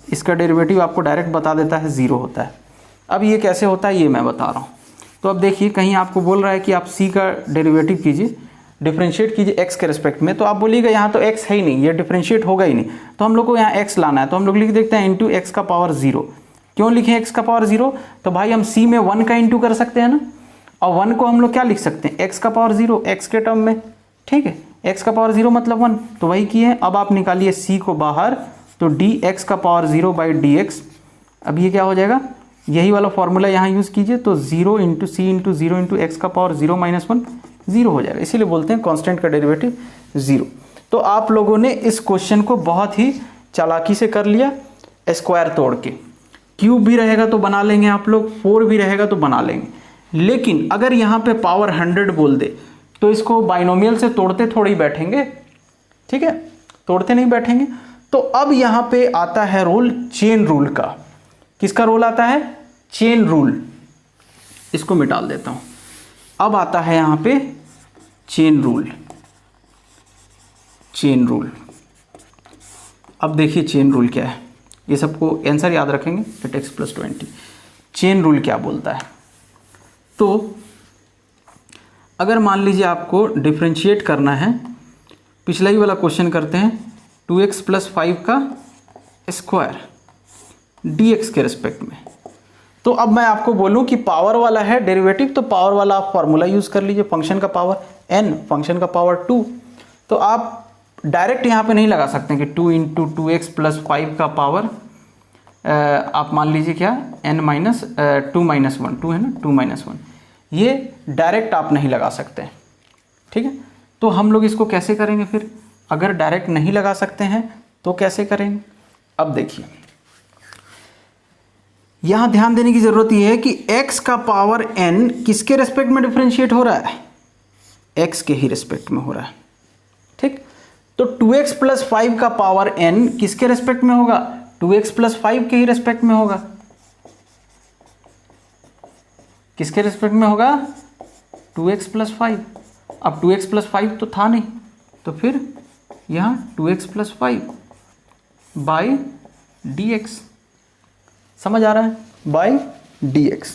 इसका डेरिवेटिव आपको डायरेक्ट बता देता है 0 होता है। अब ये कैसे होता है ये मैं बता रहा हूँ। तो अब देखिए कहीं आपको बोल रहा है कि आप c का डेरिवेटिव कीजिए, डिफरेंशिएट कीजिए x के रिस्पेक्ट में, तो आप बोलिएगा यहाँ तो x है ही नहीं, ये डिफरेंशिएट होगा ही नहीं, तो हम लोग को यहाँ x लाना है। तो हम लोग लिख देखते हैं इंटू एक्स का पावर 0। क्यों लिखें x का पावर 0, तो भाई हम c में 1 का इंटू कर सकते हैं ना, और 1 को हम लोग क्या लिख सकते हैं, x का पावर 0 x के टर्म में। ठीक है, x का पावर 0 मतलब 1, तो वही किए हैं। अब आप निकालिए c को बाहर, तो dx का पावर 0 बाई dx। अब ये क्या हो जाएगा, यही वाला फॉर्मूला यहाँ यूज़ कीजिए, तो 0 इंटू सी इंटू 0 इंटू एक्स का पावर 0 माइनस 1 0 हो जाएगा। इसीलिए बोलते हैं कांस्टेंट का डेरिवेटिव 0। तो आप लोगों ने इस क्वेश्चन को बहुत ही चालाकी से कर लिया, स्क्वायर तोड़ के। क्यूब भी रहेगा तो बना लेंगे आप लोग, 4 भी रहेगा तो बना लेंगे, लेकिन अगर यहाँ पे पावर 100 बोल दे तो इसको बाइनोमियल से तोड़ते थोड़ी बैठेंगे। ठीक है, तोड़ते नहीं बैठेंगे। तो अब यहाँ पे आता है रोल चेन रूल का। किसका रोल आता है, चेन रूल। इसको मिटाल देता हूँ। अब आता है यहाँ पे चेन रूल। चेन रूल, अब देखिए चेन रूल क्या है, ये सबको आंसर याद रखेंगे, 8x प्लस 20। चेन रूल क्या बोलता है, तो अगर मान लीजिए आपको डिफरेंशिएट करना है, पिछला ही वाला क्वेश्चन करते हैं, 2x प्लस 5 का स्क्वायर dx के रिस्पेक्ट में, तो अब मैं आपको बोलूं कि पावर वाला है डेरिवेटिव, तो पावर वाला आप फॉर्मूला यूज़ कर लीजिए, फंक्शन का पावर n, फंक्शन का पावर 2। तो आप डायरेक्ट यहाँ पे नहीं लगा सकते कि 2 × 2x + 5 का पावर आप मान लीजिए क्या n माइनस 2 - 1, 2 है ना, 2 - 1, ये डायरेक्ट आप नहीं लगा सकते, ठीक है। तो हम लोग इसको कैसे करेंगे फिर? अगर डायरेक्ट नहीं लगा सकते हैं तो कैसे करेंगे? अब देखिए, यहाँ ध्यान देने की ज़रूरत यह है कि x का पावर n किसके रेस्पेक्ट में डिफरेंशिएट हो रहा है? x के ही रेस्पेक्ट में हो रहा है, ठीक। तो 2x + 5 का पावर n किसके रेस्पेक्ट में होगा? 2x + 5 के ही रेस्पेक्ट में होगा। किसके रेस्पेक्ट में होगा? 2x + 5। अब 2x + 5 तो था नहीं, तो फिर यहाँ 2x + 5 बाई dx, समझ आ रहा है? By dx।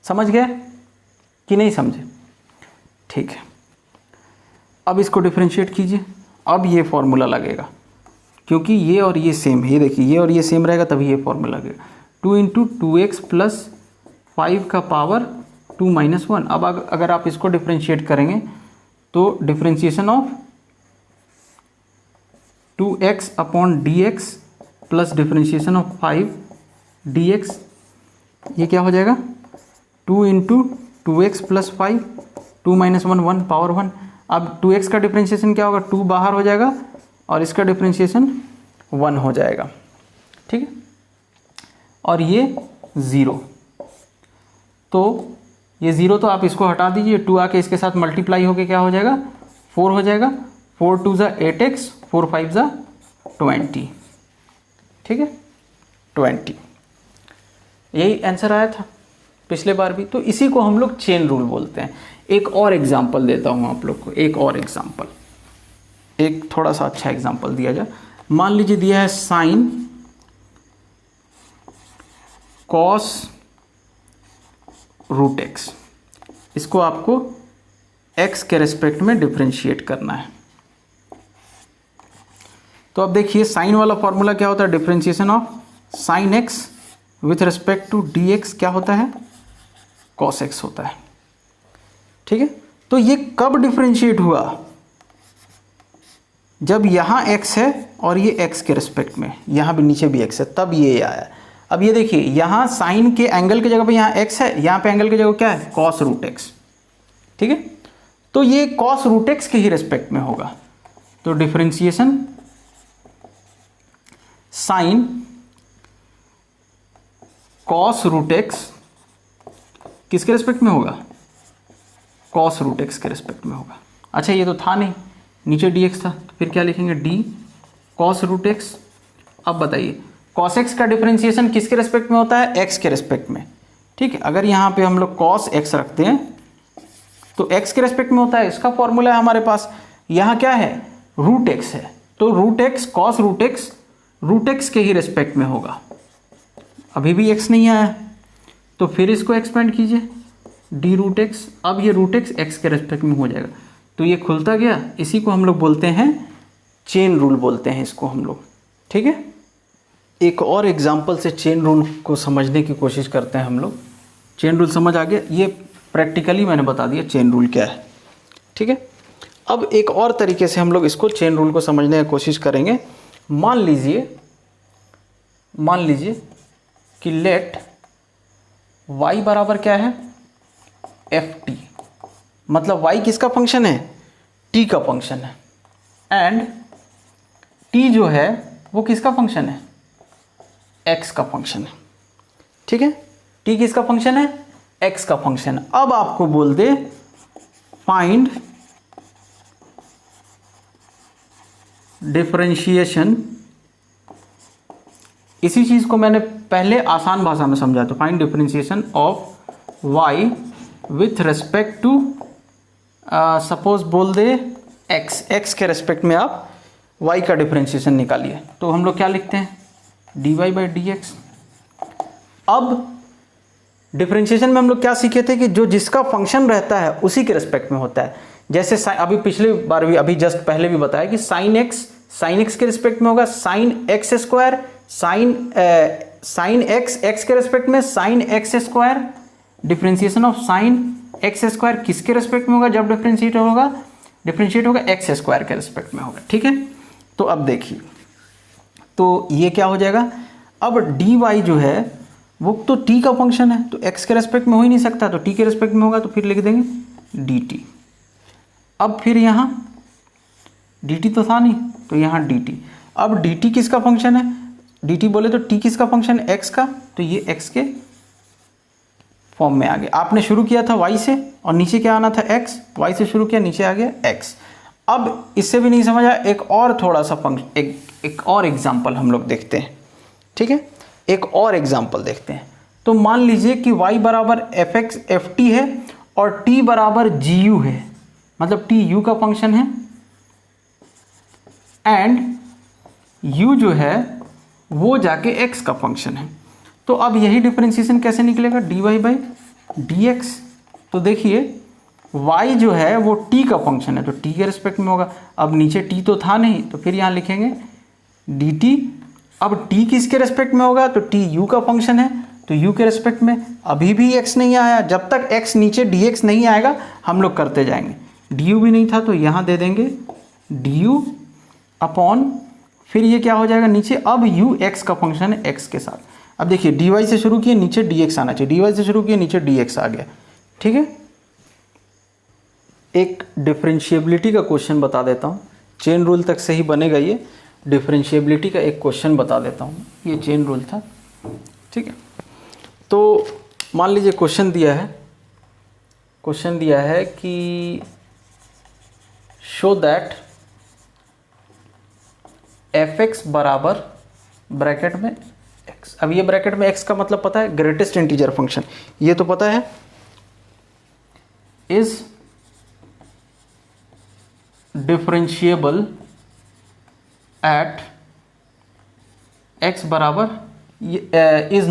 समझ गए कि नहीं समझे? ठीक है, अब इसको डिफरेंशिएट कीजिए। अब ये फॉर्मूला लगेगा, क्योंकि ये और ये सेम है, ये देखिए ये और ये सेम रहेगा तभी ये फॉर्मूला लगेगा। 2 × 2x + 5 का पावर 2 - 1। अब अगर आप इसको डिफरेंशिएट करेंगे तो differentiation of 2x upon dx plus differentiation of 5 dx, ये क्या हो जाएगा? 2 × 2x + 5, 2 - 1, 1 पावर 1। अब 2x का डिफरेंशिएशन क्या होगा? 2 बाहर हो जाएगा और इसका डिफरेंशिएशन 1 हो जाएगा, ठीक है। और ये 0, तो ये 0 तो आप इसको हटा दीजिए, 2 आके इसके साथ मल्टीप्लाई होके क्या हो जाएगा? 4 हो जाएगा। 4 × 2 = 8x, 4 × 5 = 20, ठीक है, 20। यही आंसर आया था पिछले बार भी। तो इसी को हम लोग चेन रूल बोलते हैं। एक और एग्जाम्पल देता हूँ आप लोग को, एक और एग्जाम्पल, एक थोड़ा सा अच्छा एग्जाम्पल दिया जाए। मान लीजिए दिया है साइन कॉस √x, इसको आपको x के रेस्पेक्ट में डिफरेंशिएट करना है। तो अब देखिए साइन वाला फॉर्मूला क्या होता है? Differentiation of sine x with respect to dx क्या होता है? cos x होता है, ठीक है। तो ये कब डिफरेंशिएट हुआ? जब यहाँ x है और ये x के रेस्पेक्ट में, यहाँ भी नीचे भी x है, तब ये आया। अब ये देखिए यहाँ साइन के एंगल की जगह पे यहाँ x है, यहाँ पे एंगल की जगह क्या है? cos √x, ठीक है। तो ये cos √x के ही रेस्पेक्ट में होगा। तो डिफरेंशिएशन साइन cos √x किसके रेस्पेक्ट में होगा? cos √x के रेस्पेक्ट में होगा। अच्छा ये तो था नहीं, नीचे dx था, तो फिर क्या लिखेंगे? d cos √x। अब बताइए cos x का डिफरेंशिएशन किसके रेस्पेक्ट में होता है? x के रेस्पेक्ट में, ठीक है। अगर यहाँ पे हम लोग cos x रखते हैं तो x के रेस्पेक्ट में होता है, इसका फॉर्मूला है हमारे पास। यहाँ क्या है? √x है, तो √x cos √x के ही रेस्पेक्ट में होगा। अभी भी x नहीं आया, तो फिर इसको एक्सपेंड कीजिए d√x। अब ये √x x के रेस्पेक्ट में हो जाएगा, तो ये खुलता गया। इसी को हम लोग बोलते हैं चेन रूल बोलते हैं इसको हम लोग, ठीक है। एक और एग्जांपल से चेन रूल को समझने की कोशिश करते हैं हम लोग। चेन रूल समझ आ गया, ये प्रैक्टिकली मैंने बता दिया चेन रूल क्या है, ठीक है। अब एक और तरीके से हम लोग इसको चेन रूल को समझने की कोशिश करेंगे। मान लीजिए कि लेट y बराबर क्या है? ft, मतलब y किसका फंक्शन है? t का फंक्शन है, एंड t जो है वो किसका फंक्शन है? x का फंक्शन है, ठीक है। t किसका फंक्शन है? x का फंक्शन है। अब आपको बोल दे फाइंड डिफरेंशिएशन, इसी चीज को मैंने पहले आसान भाषा में समझा, तो find differentiation of y with respect to suppose बोल दे x के रेस्पेक्ट में आप y का डिफरेंशिएशन निकालिए। तो हम लोग क्या लिखते हैं? dy/dx। अब डिफरेंशिएशन में हम लोग क्या सीखे थे कि जो जिसका फंक्शन रहता है उसी के रेस्पेक्ट में होता है। जैसे अभी पिछली बार भी, अभी जस्ट पहले भी बताया कि साइन x के रिस्पेक्ट में होगा, sine x² sine sine x, x के रेस्पेक्ट में sine x square, differentiation of sine x square किसके रेस्पेक्ट में होगा जब डिफ्रेंशिएट होगा एक्स स्क्वायर के रेस्पेक्ट में होगा। ठीक है, तो अब देखिए, तो ये क्या हो जाएगा, अब डी वाई जो है वो तो t का फंक्शन है, तो x के रेस्पेक्ट में हो ही नहीं सकता, तो t के रेस्पेक्ट में होगा, तो फिर लिख देंगे dt। अब फिर यहाँ dt तो था नहीं, तो यहाँ dt। अब dt किसका फंक्शन है, dt बोले तो t किसका फंक्शन है, x का, तो ये x के फॉर्म में आ गया। आपने शुरू किया था y से और नीचे क्या आना था x, y से शुरू किया नीचे आ गया x। अब इससे भी नहीं समझ आया, एक और थोड़ा सा फंक्शन, एक और एग्जाम्पल हम लोग देखते हैं। ठीक है, एक और एग्जाम्पल देखते हैं। तो मान लीजिए कि y बराबर एफ एक्स एफ टी है और t बराबर जी यू है, मतलब t u का फंक्शन है एंड u जो है वो जाके x का फंक्शन है। तो अब यही डिफरेंशिएशन कैसे निकलेगा, dy बाई dx। तो देखिए y जो है वो t का फंक्शन है, तो t के रिस्पेक्ट में होगा। अब नीचे t तो था नहीं, तो फिर यहाँ लिखेंगे dt। अब t किसके रेस्पेक्ट में होगा, तो t u का फंक्शन है, तो u के रेस्पेक्ट में। अभी भी x नहीं आया, जब तक x नीचे dx नहीं आएगा हम लोग करते जाएंगे। du भी नहीं था, तो यहाँ दे देंगे du अपॉन, फिर ये क्या हो जाएगा नीचे, अब u x का फंक्शन है x के साथ। अब देखिए dy से शुरू किए नीचे dx आना चाहिए, dy से शुरू किए नीचे dx आ गया। ठीक है, एक डिफरेंशिएबिलिटी का क्वेश्चन बता देता हूँ, चेन रूल तक से ही बनेगा ये। डिफरेंशिएबिलिटी का एक क्वेश्चन बता देता हूँ, ये चेन रूल था। ठीक है, तो मान लीजिए क्वेश्चन दिया है कि शो दैट एफ एक्स बराबर ब्रैकेट में एक्स। अब ये ब्रैकेट में एक्स का मतलब पता है, ग्रेटेस्ट इंटीजर फंक्शन, ये तो पता है, इज डिफरेंशिएबल एट x बराबर, is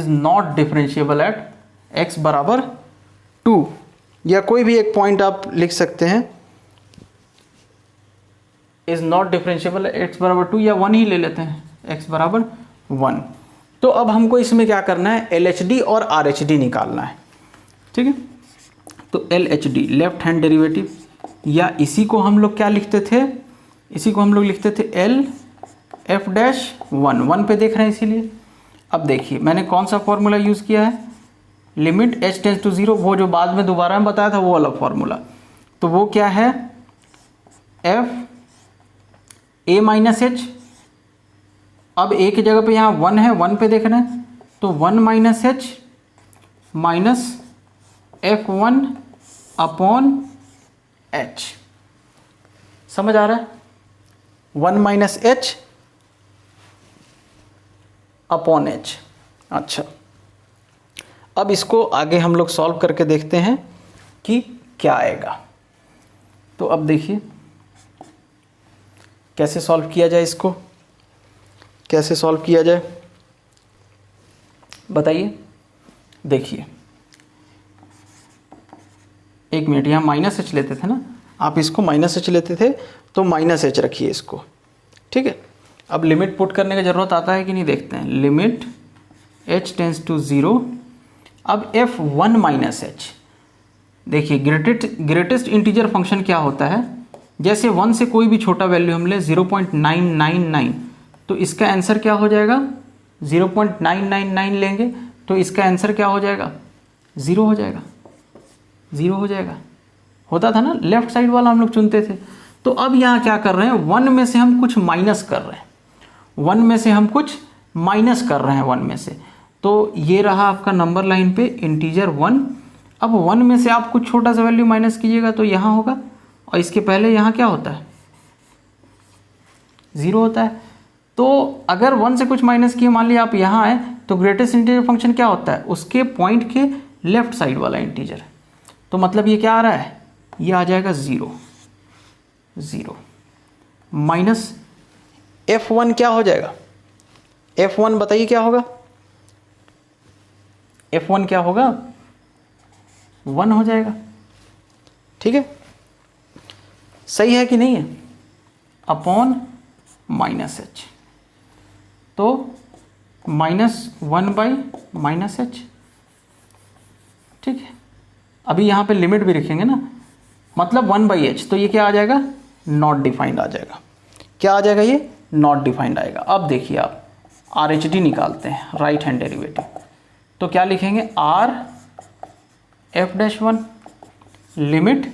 not differentiable at x बराबर 2, या कोई भी एक पॉइंट आप लिख सकते हैं, इज नॉट डिफरेंशिएबल x बराबर 2, या 1 ही ले लेते हैं, x बराबर 1। तो अब हमको इसमें क्या करना है, LHD और RHD निकालना है। ठीक है, तो LHD लेफ्ट हैंड डेरिवेटिव, या इसी को हम लोग क्या लिखते थे, इसी को हम लोग लिखते थे L F डैश 1 पे देख रहे हैं इसीलिए। अब देखिए मैंने कौन सा फॉर्मूला यूज़ किया है, लिमिट h टेंस टू 0, वो जो बाद में दोबारा में बताया था वो वाला फॉर्मूला। तो वो क्या है, f a माइनस एच। अब a की जगह पे यहाँ 1 है, 1 पे देख रहे हैं, तो 1 minus H minus f1 upon h। समझ आ रहा है, 1 माइनस एच अपॉन एच। अच्छा, अब इसको आगे हम लोग सॉल्व करके देखते हैं कि क्या आएगा। तो अब देखिए कैसे सॉल्व किया जाए, इसको कैसे सॉल्व किया जाए बताइए। देखिए एक मिनट, यहाँ माइनस एच लेते थे ना, आप इसको माइनस एच लेते थे, तो माइनस एच रखिए इसको। ठीक है, अब लिमिट पुट करने की ज़रूरत आता है कि नहीं देखते हैं, लिमिट h टेंस टू 0। अब f1 माइनस एच, देखिए ग्रेटेस्ट इंटीजर फंक्शन क्या होता है, जैसे 1 से कोई भी छोटा वैल्यू हम ले 0.999, तो इसका आंसर क्या हो जाएगा, 0.999 लेंगे तो इसका आंसर क्या हो जाएगा, 0 हो जाएगा, 0 हो जाएगा। होता था ना, लेफ्ट साइड वाला हम लोग चुनते थे। तो अब यहाँ क्या कर रहे हैं, 1 में से हम कुछ माइनस कर रहे हैं, 1 में से हम कुछ माइनस कर रहे हैं 1 में से। तो ये रहा आपका नंबर लाइन पे इंटीजर 1। अब 1 में से आप कुछ छोटा सा वैल्यू माइनस कीजिएगा तो यहाँ होगा, और इसके पहले यहाँ क्या होता है, 0 होता है। तो अगर 1 से कुछ माइनस किए, मान लिया आप यहाँ आए, तो ग्रेटेस्ट इंटीजर फंक्शन क्या होता है, उसके पॉइंट के लेफ्ट साइड वाला इंटीजर। तो मतलब ये क्या आ रहा है, ये आ जाएगा 0 माइनस f1 क्या हो जाएगा, f1 बताइए क्या होगा, f1 क्या होगा, 1 हो जाएगा। ठीक है, सही है कि नहीं है, अपॉन माइनस एच। तो -1/-h, ठीक है। अभी यहाँ पे लिमिट भी रखेंगे ना, मतलब 1/h, तो ये क्या आ जाएगा, नॉट डिफाइंड आ जाएगा। क्या आ जाएगा, ये नॉट डिफाइंड आएगा। अब देखिए आप RHD निकालते हैं, राइट हैंड डेरिवेटिव, तो क्या लिखेंगे, R(f'1) limit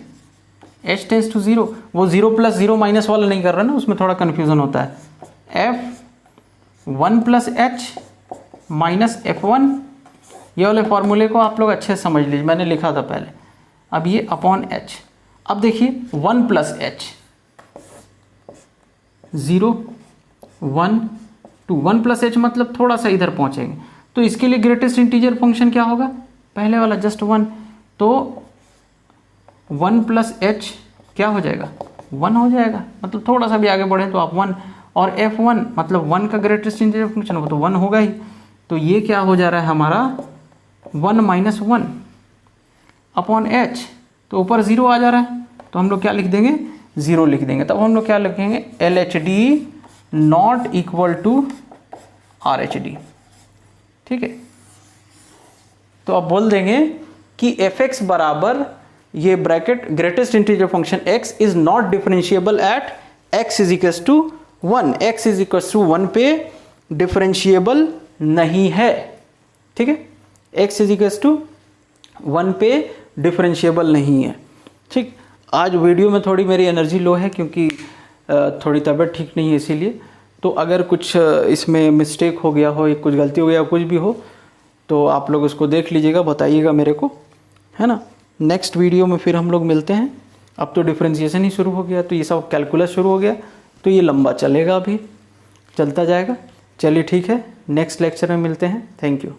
h tends to 0, वो 0 + 0 माइनस वाला नहीं कर रहा ना, उसमें थोड़ा कन्फ्यूज़न होता है, f1 + h - f1, ये वाले फॉर्मूले को आप लोग अच्छे से समझ लीजिए, मैंने लिखा था पहले। अब ये अपॉन h, अब देखिए 1 + h, 0 1 2, 1 + h मतलब थोड़ा सा इधर पहुंचेंगे, तो इसके लिए ग्रेटेस्ट इंटीजर फंक्शन क्या होगा, पहले वाला जस्ट 1, तो 1 + h क्या हो जाएगा, 1 हो जाएगा, मतलब थोड़ा सा भी आगे बढ़े तो आप 1, और f1 मतलब 1 का ग्रेटेस्ट इंटीजर फंक्शन हो तो 1 होगा ही, तो ये क्या हो जा रहा है हमारा 1 - 1 अपॉन h, तो ऊपर 0 आ जा रहा है, तो हम लोग क्या लिख देंगे, 0 लिख देंगे। तब हम लोग क्या लिखेंगे, LHD not equal to RHD, ठीक है। तो अब बोल देंगे कि fx बराबर ये bracket greatest integer function x is not differentiable at x = 1, x = 1 पे डिफरेंशिएबल नहीं है, ठीक है, x = 1 पे डिफरेंशिएबल नहीं है, ठीक। आज वीडियो में थोड़ी मेरी एनर्जी लो है क्योंकि थोड़ी तबीयत ठीक नहीं है, इसीलिए। तो अगर कुछ इसमें मिस्टेक हो गया हो, कुछ गलती हो गया, कुछ भी हो, तो आप लोग उसको देख लीजिएगा, बताइएगा मेरे को, है ना। नेक्स्ट वीडियो में फिर हम लोग मिलते हैं। अब तो डिफरेंशिएशन ही शुरू हो गया, तो ये सब कैलकुलस शुरू हो गया, तो ये लंबा चलेगा, अभी चलता जाएगा। चलिए ठीक है, नेक्स्ट लेक्चर में मिलते हैं। Thank you.